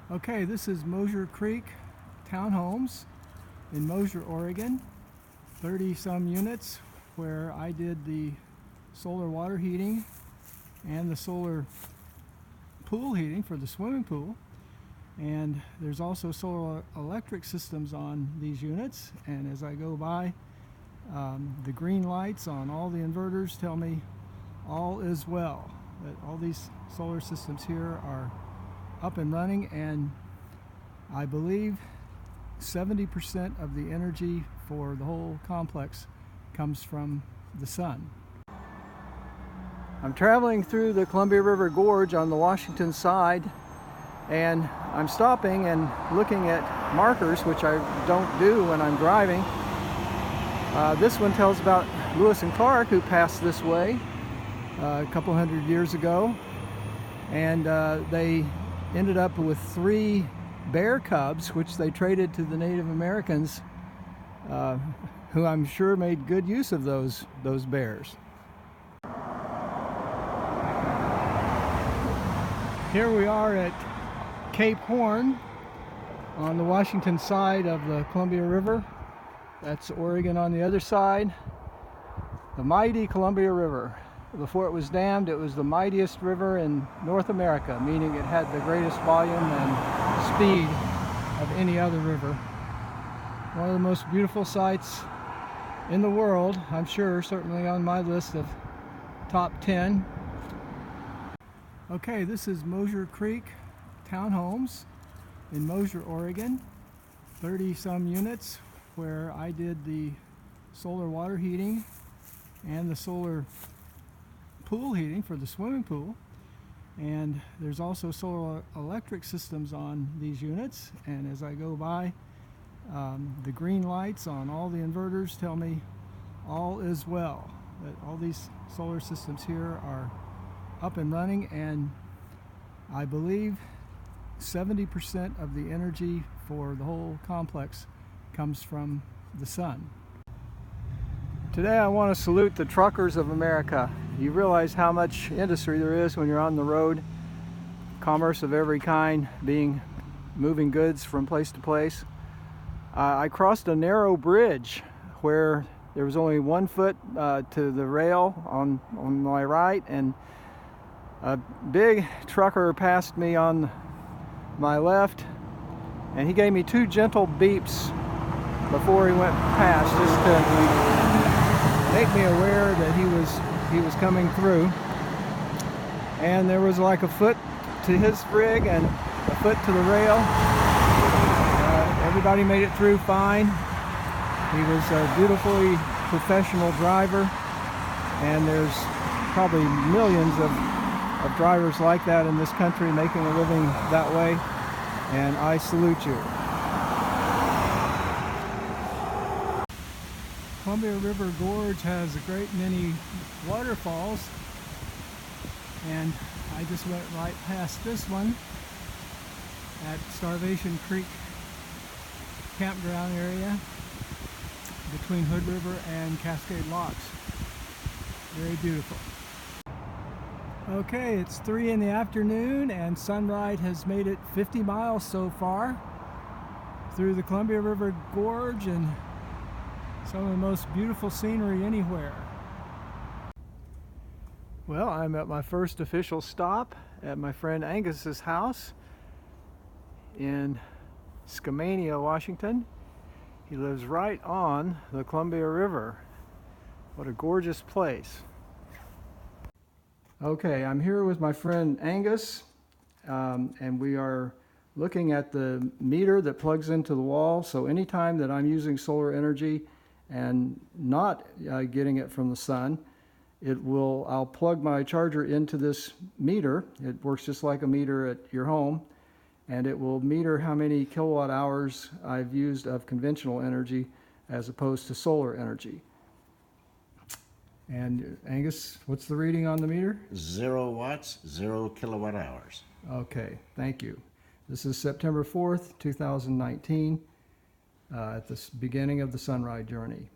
Okay, this is Mosier Creek Townhomes in Mosier, Oregon. 30-some units where I did the solar water heating and the solar pool heating for the swimming pool. And there's also solar electric systems on these units. And as I go by, the green lights on all the inverters tell me all is well. That all these solar systems here are up and running, and I believe 70% of the energy for the whole complex comes from the sun. I'm traveling through the Columbia River Gorge on the Washington side, and I'm stopping and looking at markers, which I don't do when I'm driving. This one tells about Lewis and Clark, who passed this way a couple hundred years ago, and they ended up with 3 bear cubs, which they traded to the Native Americans, who I'm sure made good use of those bears. Here we are at Cape Horn on the Washington side of the Columbia River. That's Oregon on the other side. The mighty Columbia River. Before it was dammed, it was the mightiest river in North America, meaning it had the greatest volume and speed of any other river. One of the most beautiful sights in the world, I'm sure, certainly on my list of top 10. Okay, this is Mosier Creek Townhomes in Mosier, Oregon. 30-some units where I did the solar water heating and the solar pool heating for the swimming pool. And there's also solar electric systems on these units. And as I go by, the green lights on all the inverters tell me all is well. That all these solar systems here are up and running, and I believe 70% of the energy for the whole complex comes from the sun. Today I want to salute the truckers of America. You realize how much industry there is when you're on the road, commerce of every kind, moving goods from place to place. I crossed a narrow bridge where there was only 1 foot to the rail on my right, and a big trucker passed me on my left, and he gave me 2 gentle beeps before he went past, just to make me aware that he was coming through. And there was like a foot to his rig and a foot to the rail. Everybody made it through fine. He was a beautifully professional driver, and there's probably millions of drivers like that in this country, making a living that way, and I salute you. Columbia River Gorge has a great many waterfalls, and I just went right past this one at Starvation Creek campground area between Hood River and Cascade Locks. Very beautiful. Okay, it's 3 in the afternoon, and Sunride has made it 50 miles so far through the Columbia River Gorge, and some of the most beautiful scenery anywhere. Well, I'm at my first official stop at my friend Angus's house in Skamania, Washington. He lives right on the Columbia River. What a gorgeous place. Okay, I'm here with my friend Angus, and we are looking at the meter that plugs into the wall. So anytime that I'm using solar energy and not getting it from the sun, I'll plug my charger into this meter. It works just like a meter at your home, and it will meter how many kilowatt hours I've used of conventional energy as opposed to solar energy. And Angus, what's the reading on the meter? 0 watts, 0 kilowatt hours. Okay, thank you. This is September 4th, 2019, at the beginning of the Sunride journey.